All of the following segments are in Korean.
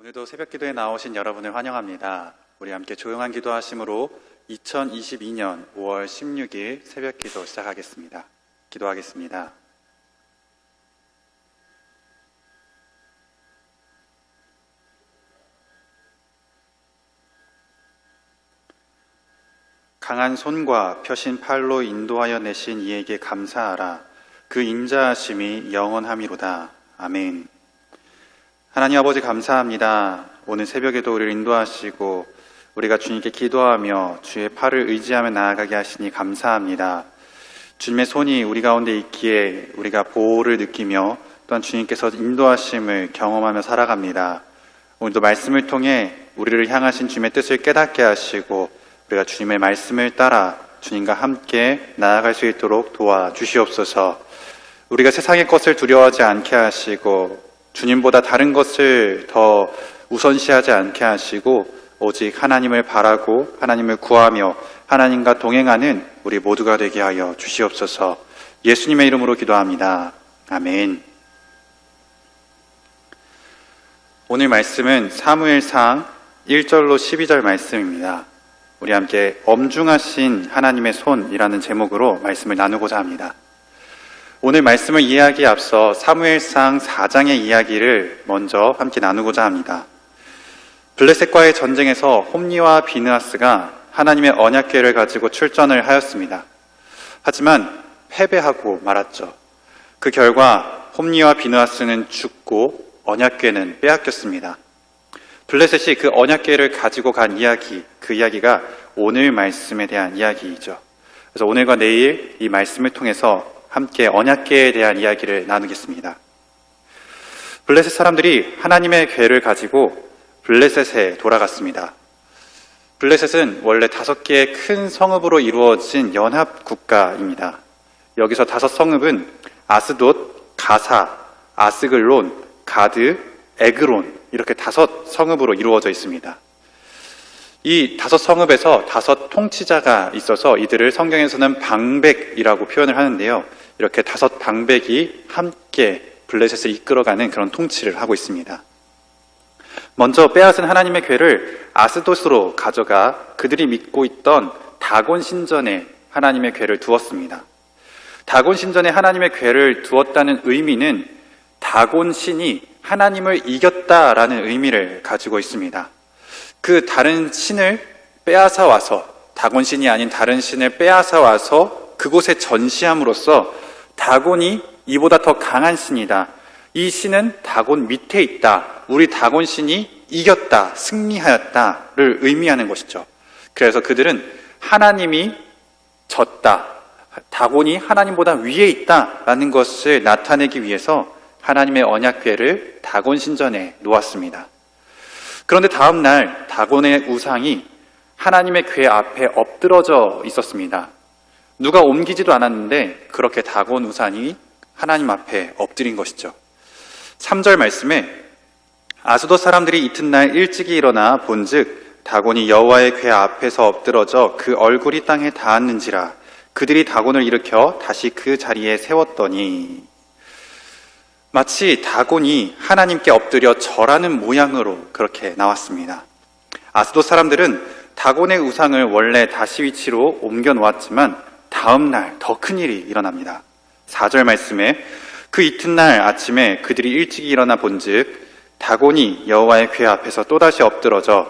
오늘도 새벽 기도에 나오신 여러분을 환영합니다. 우리 함께 조용한 기도하심으로 2022년 5월 16일 새벽 기도 시작하겠습니다. 기도하겠습니다. 강한 손과 펴신 팔로 인도하여 내신 이에게 감사하라. 그 인자하심이 영원함이로다. 아멘. 하나님 아버지 감사합니다. 오늘 새벽에도 우리를 인도하시고 우리가 주님께 기도하며 주의 팔을 의지하며 나아가게 하시니 감사합니다. 주님의 손이 우리 가운데 있기에 우리가 보호를 느끼며 또한 주님께서 인도하심을 경험하며 살아갑니다. 오늘도 말씀을 통해 우리를 향하신 주님의 뜻을 깨닫게 하시고 우리가 주님의 말씀을 따라 주님과 함께 나아갈 수 있도록 도와주시옵소서. 우리가 세상의 것을 두려워하지 않게 하시고 주님보다 다른 것을 더 우선시하지 않게 하시고 오직 하나님을 바라고 하나님을 구하며 하나님과 동행하는 우리 모두가 되게 하여 주시옵소서. 예수님의 이름으로 기도합니다. 아멘. 오늘 말씀은 사무엘상 1절로 12절 말씀입니다. 우리 함께 엄중하신 하나님의 손이라는 제목으로 말씀을 나누고자 합니다. 오늘 말씀을 이해하기에 앞서 사무엘상 4장의 이야기를 먼저 함께 나누고자 합니다. 블레셋과의 전쟁에서 홈니와 비느하스가 하나님의 언약궤를 가지고 출전을 하였습니다. 하지만 패배하고 말았죠. 그 결과 홈니와 비느하스는 죽고 언약궤는 빼앗겼습니다. 블레셋이 그 언약궤를 가지고 간 이야기, 그 이야기가 오늘 말씀에 대한 이야기이죠. 그래서 오늘과 내일 이 말씀을 통해서 함께 언약궤에 대한 이야기를 나누겠습니다. 블레셋 사람들이 하나님의 궤를 가지고 블레셋에 돌아갔습니다. 블레셋은 원래 5개의 큰 성읍으로 이루어진 연합 국가입니다. 여기서 5 성읍은 아스돗, 가사, 아스글론, 가드, 에그론 이렇게 5 성읍으로 이루어져 있습니다. 이 5 성읍에서 5 통치자가 있어서 이들을 성경에서는 방백이라고 표현을 하는데요. 이렇게 5 방백이 함께 블레셋을 이끌어가는 그런 통치를 하고 있습니다. 먼저 빼앗은 하나님의 궤를 아스돗으로 가져가 그들이 믿고 있던 다곤 신전에 하나님의 궤를 두었습니다. 다곤 신전에 하나님의 궤를 두었다는 의미는 다곤 신이 하나님을 이겼다라는 의미를 가지고 있습니다. 그 다른 신을 빼앗아 와서 다곤 신이 아닌 다른 신을 빼앗아 와서 그곳에 전시함으로써 다곤이 이보다 더 강한 신이다. 이 신은 다곤 밑에 있다. 우리 다곤 신이 이겼다, 승리하였다를 의미하는 것이죠. 그래서 그들은 하나님이 졌다, 다곤이 하나님보다 위에 있다라는 것을 나타내기 위해서 하나님의 언약궤를 다곤 신전에 놓았습니다. 그런데 다음 날 다곤의 우상이 하나님의 궤 앞에 엎드러져 있었습니다. 누가 옮기지도 않았는데 그렇게 다곤 우상이 하나님 앞에 엎드린 것이죠. 3절 말씀에 아스돗 사람들이 이튿날 일찍이 일어나 본즉 다곤이 여호와의 궤 앞에서 엎드러져 그 얼굴이 땅에 닿았는지라. 그들이 다곤을 일으켜 다시 그 자리에 세웠더니 마치 다곤이 하나님께 엎드려 절하는 모양으로 그렇게 나왔습니다. 아스돗 사람들은 다곤의 우상을 원래 다시 위치로 옮겨 놓았지만 다음 날 더 큰 일이 일어납니다. 4절 말씀에 그 이튿날 아침에 그들이 일찍 일어나 본즉 다곤이 여호와의 궤 앞에서 또다시 엎드러져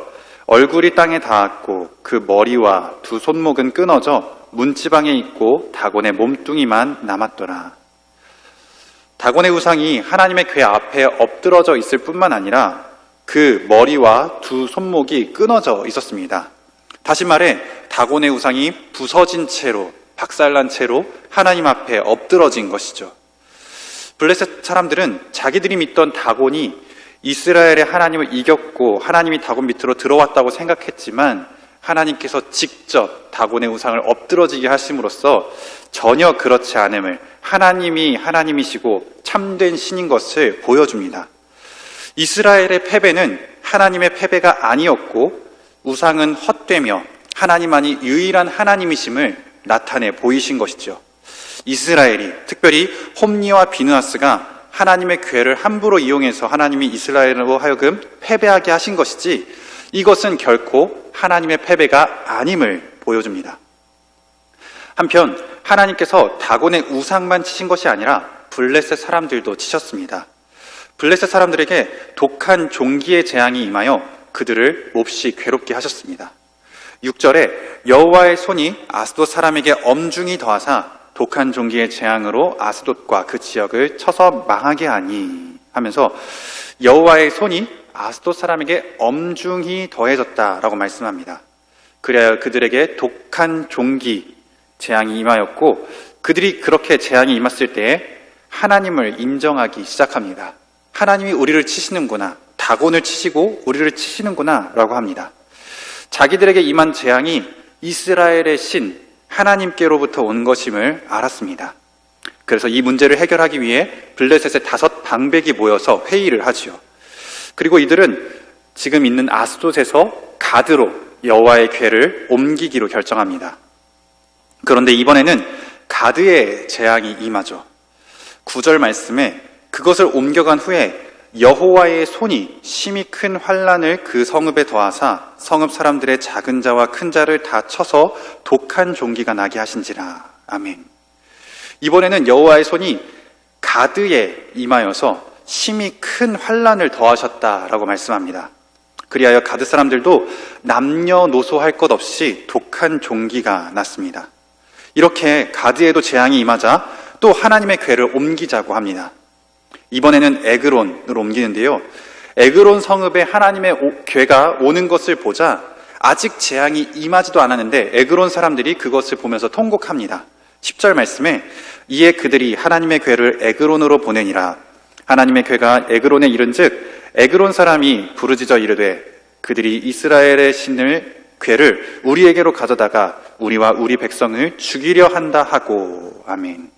얼굴이 땅에 닿았고 그 머리와 2 손목은 끊어져 문지방에 있고 다곤의 몸뚱이만 남았더라. 다곤의 우상이 하나님의 궤 앞에 엎드러져 있을 뿐만 아니라 그 머리와 2 손목이 끊어져 있었습니다. 다시 말해 다곤의 우상이 부서진 채로, 박살난 채로 하나님 앞에 엎드러진 것이죠. 블레셋 사람들은 자기들이 믿던 다곤이 이스라엘의 하나님을 이겼고 하나님이 다곤 밑으로 들어왔다고 생각했지만 하나님께서 직접 다곤의 우상을 엎드러지게 하심으로써 전혀 그렇지 않음을, 하나님이 하나님이시고 참된 신인 것을 보여줍니다. 이스라엘의 패배는 하나님의 패배가 아니었고 우상은 헛되며 하나님만이 유일한 하나님이심을 나타내 보이신 것이죠. 이스라엘이, 특별히 홈니와 비느하스가 하나님의 괴를 함부로 이용해서 하나님이 이스라엘로 하여금 패배하게 하신 것이지 이것은 결코 하나님의 패배가 아님을 보여줍니다. 한편 하나님께서 다곤의 우상만 치신 것이 아니라 블레셋 사람들도 치셨습니다. 블레셋 사람들에게 독한 종기의 재앙이 임하여 그들을 몹시 괴롭게 하셨습니다. 6절에 여호와의 손이 아스돗 사람에게 엄중히 더하사 독한 종기의 재앙으로 아스돗과 그 지역을 쳐서 망하게 하니 하면서 여호와의 손이 아스돗 사람에게 엄중히 더해졌다라고 말씀합니다. 그래야 그들에게 독한 종기 재앙이 임하였고 그들이 그렇게 재앙이 임했을 때에 하나님을 인정하기 시작합니다. 하나님이 우리를 치시는구나, 다곤을 치시고 우리를 치시는구나 라고 합니다. 자기들에게 임한 재앙이 이스라엘의 신 하나님께로부터 온 것임을 알았습니다. 그래서 이 문제를 해결하기 위해 블레셋의 5 방백이 모여서 회의를 하지요. 그리고 이들은 지금 있는 아스돗에서 가드로 여호와의 궤를 옮기기로 결정합니다. 그런데 이번에는 가드의 재앙이 임하죠. 9절 말씀에 그것을 옮겨간 후에 여호와의 손이 심히 큰 환난을 그 성읍에 더하사 성읍 사람들의 작은 자와 큰 자를 다 쳐서 독한 종기가 나게 하신지라. 아멘. 이번에는 여호와의 손이 가드에 임하여서 심히 큰 환난을 더하셨다라고 말씀합니다. 그리하여 가드 사람들도 남녀노소 할 것 없이 독한 종기가 났습니다. 이렇게 가드에도 재앙이 임하자 또 하나님의 궤를 옮기자고 합니다. 이번에는 에그론으로 옮기는데요. 에그론 성읍에 하나님의 궤가 오는 것을 보자 아직 재앙이 임하지도 않았는데 에그론 사람들이 그것을 보면서 통곡합니다. 10절 말씀에 이에 그들이 하나님의 궤를 에그론으로 보내니라. 하나님의 궤가 에그론에 이른즉 에그론 사람이 부르짖어 이르되 그들이 이스라엘의 신을 궤를 우리에게로 가져다가 우리와 우리 백성을 죽이려 한다 하고. 아멘.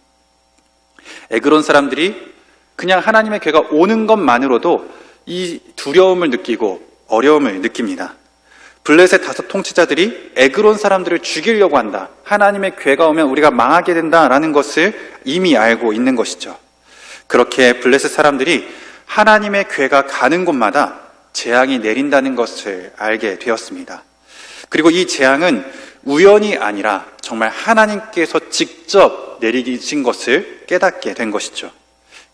에그론 사람들이 그냥 하나님의 궤가 오는 것만으로도 이 두려움을 느끼고 어려움을 느낍니다. 블레셋 5 통치자들이 에그론 사람들을 죽이려고 한다. 하나님의 궤가 오면 우리가 망하게 된다라는 것을 이미 알고 있는 것이죠. 그렇게 블레셋 사람들이 하나님의 궤가 가는 곳마다 재앙이 내린다는 것을 알게 되었습니다. 그리고 이 재앙은 우연이 아니라 정말 하나님께서 직접 내리신 것을 깨닫게 된 것이죠.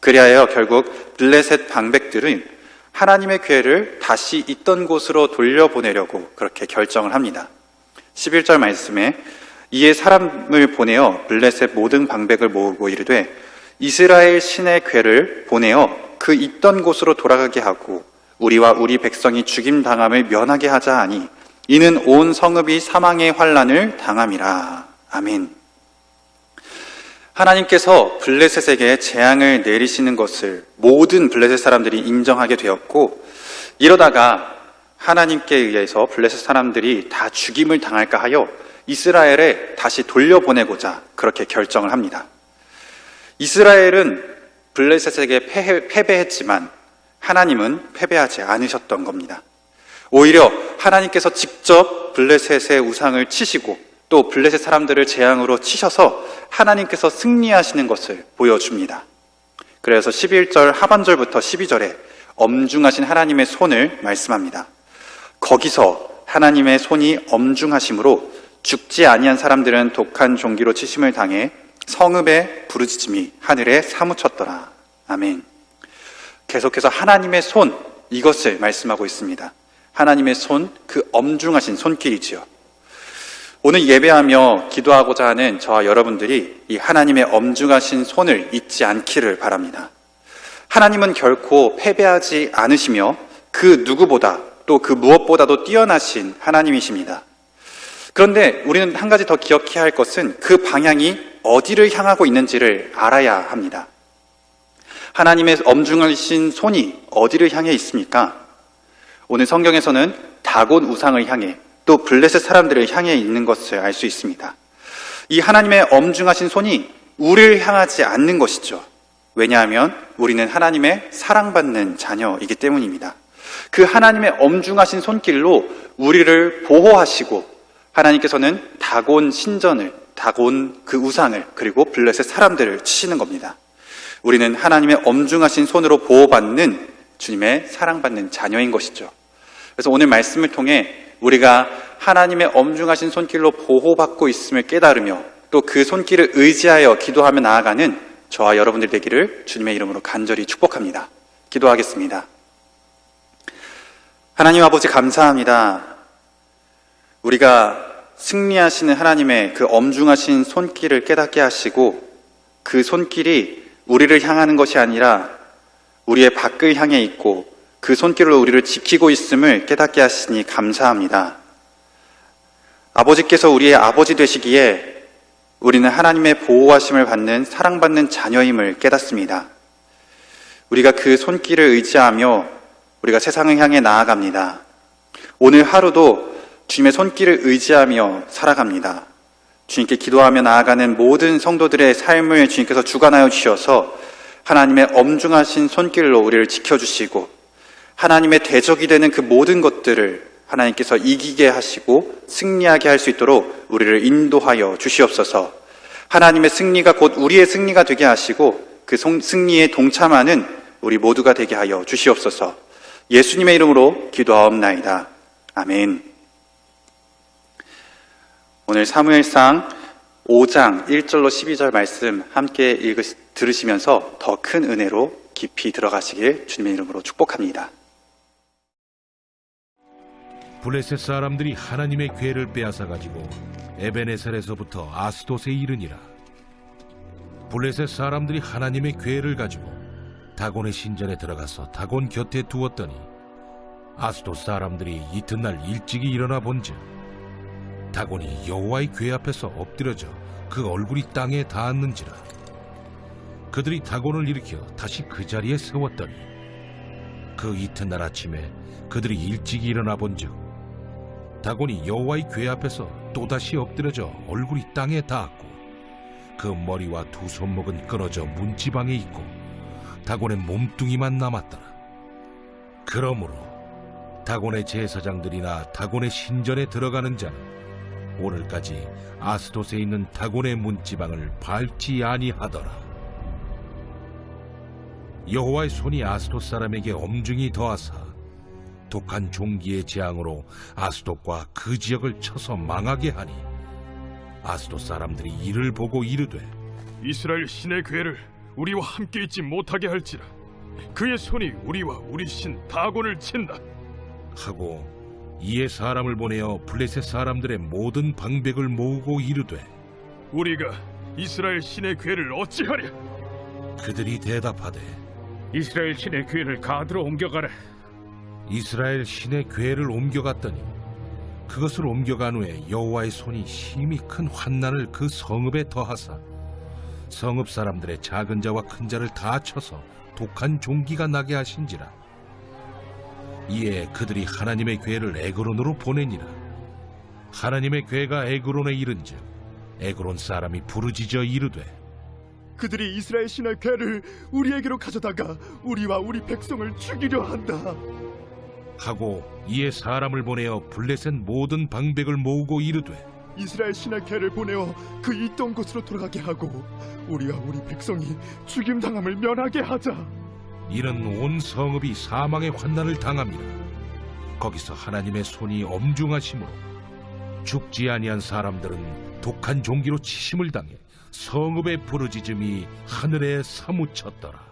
그리하여 결국 블레셋 방백들은 하나님의 궤를 다시 있던 곳으로 돌려보내려고 그렇게 결정을 합니다. 11절 말씀에 이에 사람을 보내어 블레셋 모든 방백을 모으고 이르되 이스라엘 신의 궤를 보내어 그 있던 곳으로 돌아가게 하고 우리와 우리 백성이 죽임당함을 면하게 하자 하니 이는 온 성읍이 사망의 환난을 당함이라. 아멘. 하나님께서 블레셋에게 재앙을 내리시는 것을 모든 블레셋 사람들이 인정하게 되었고 이러다가 하나님께 의해서 블레셋 사람들이 다 죽임을 당할까 하여 이스라엘에 다시 돌려보내고자 그렇게 결정을 합니다. 이스라엘은 블레셋에게 패배했지만 하나님은 패배하지 않으셨던 겁니다. 오히려 하나님께서 직접 블레셋의 우상을 치시고 또 블레셋 사람들을 재앙으로 치셔서 하나님께서 승리하시는 것을 보여줍니다. 그래서 11절 하반절부터 12절에 엄중하신 하나님의 손을 말씀합니다. 거기서 하나님의 손이 엄중하심으로 죽지 아니한 사람들은 독한 종기로 치심을 당해 성읍의 부르짖음이 하늘에 사무쳤더라. 아멘. 계속해서 하나님의 손, 이것을 말씀하고 있습니다. 하나님의 손, 그 엄중하신 손길이지요. 오늘 예배하며 기도하고자 하는 저와 여러분들이 이 하나님의 엄중하신 손을 잊지 않기를 바랍니다. 하나님은 결코 패배하지 않으시며 그 누구보다 또 그 무엇보다도 뛰어나신 하나님이십니다. 그런데 우리는 한 가지 더 기억해야 할 것은 그 방향이 어디를 향하고 있는지를 알아야 합니다. 하나님의 엄중하신 손이 어디를 향해 있습니까? 오늘 성경에서는 다곤 우상을 향해 또 블레셋 사람들을 향해 있는 것을 알 수 있습니다. 이 하나님의 엄중하신 손이 우리를 향하지 않는 것이죠. 왜냐하면 우리는 하나님의 사랑받는 자녀이기 때문입니다. 그 하나님의 엄중하신 손길로 우리를 보호하시고 하나님께서는 다곤 신전을, 다곤 그 우상을 그리고 블레셋 사람들을 치시는 겁니다. 우리는 하나님의 엄중하신 손으로 보호받는 주님의 사랑받는 자녀인 것이죠. 그래서 오늘 말씀을 통해 우리가 하나님의 엄중하신 손길로 보호받고 있음을 깨달으며 또 그 손길을 의지하여 기도하며 나아가는 저와 여러분들 되기를 주님의 이름으로 간절히 축복합니다. 기도하겠습니다. 하나님 아버지 감사합니다. 우리가 승리하시는 하나님의 그 엄중하신 손길을 깨닫게 하시고 그 손길이 우리를 향하는 것이 아니라 우리의 밖을 향해 있고 그 손길로 우리를 지키고 있음을 깨닫게 하시니 감사합니다. 아버지께서 우리의 아버지 되시기에 우리는 하나님의 보호하심을 받는 사랑받는 자녀임을 깨닫습니다. 우리가 그 손길을 의지하며 우리가 세상을 향해 나아갑니다. 오늘 하루도 주님의 손길을 의지하며 살아갑니다. 주님께 기도하며 나아가는 모든 성도들의 삶을 주님께서 주관하여 주셔서 하나님의 엄중하신 손길로 우리를 지켜주시고 하나님의 대적이 되는 그 모든 것들을 하나님께서 이기게 하시고 승리하게 할 수 있도록 우리를 인도하여 주시옵소서. 하나님의 승리가 곧 우리의 승리가 되게 하시고 그 승리에 동참하는 우리 모두가 되게 하여 주시옵소서. 예수님의 이름으로 기도하옵나이다. 아멘. 오늘 사무엘상 5장 1절로 12절 말씀 함께 들으시면서 더 큰 은혜로 깊이 들어가시길 주님의 이름으로 축복합니다. 블레셋 사람들이 하나님의 궤를 빼앗아가지고 에베네셀에서부터 아스돗에 이르니라. 블레셋 사람들이 하나님의 궤를 가지고 다곤의 신전에 들어가서 다곤 곁에 두었더니 아스돗 사람들이 이튿날 일찍이 일어나 본즉 다곤이 여호와의 궤 앞에서 엎드려져 그 얼굴이 땅에 닿았는지라. 그들이 다곤을 일으켜 다시 그 자리에 세웠더니 그 이튿날 아침에 그들이 일찍이 일어나 본즉 다곤이 여호와의 궤 앞에서 또다시 엎드려져 얼굴이 땅에 닿았고 그 머리와 두 손목은 끊어져 문지방에 있고 다곤의 몸뚱이만 남았더라. 그러므로 다곤의 제사장들이나 다곤의 신전에 들어가는 자는 오늘까지 아스돗에 있는 다곤의 문지방을 밟지 아니하더라. 여호와의 손이 아스돗 사람에게 엄중히 더하사 독한 종기의 재앙으로 아스돗과 그 지역을 쳐서 망하게 하니 아스돗 사람들이 이를 보고 이르되 이스라엘 신의 궤를 우리와 함께 있지 못하게 할지라. 그의 손이 우리와 우리 신 다곤을 친다 하고 이에 사람을 보내어 블레셋 사람들의 모든 방백을 모으고 이르되 우리가 이스라엘 신의 궤를 어찌하랴? 그들이 대답하되 이스라엘 신의 궤를 가드로 옮겨가라. 이스라엘 신의 궤를 옮겨갔더니 그것을 옮겨간 후에 여호와의 손이 심히 큰 환난을 그 성읍에 더하사 성읍 사람들의 작은 자와 큰 자를 다 쳐서 독한 종기가 나게 하신지라. 이에 그들이 하나님의 궤를 에그론으로 보내니라. 하나님의 궤가 에그론에 이른즉 에그론 사람이 부르짖어 이르되 그들이 이스라엘 신의 궤를 우리에게로 가져다가 우리와 우리 백성을 죽이려 한다 하고 이에 사람을 보내어 블레셋 모든 방백을 모으고 이르되 이스라엘 신의 궤를 보내어 그 있던 곳으로 돌아가게 하고 우리와 우리 백성이 죽임당함을 면하게 하자. 이는 온 성읍이 사망의 환난을 당함이라. 거기서 하나님의 손이 엄중하심으로 죽지 아니한 사람들은 독한 종기로 치심을 당해 성읍의 부르짖음이 하늘에 사무쳤더라.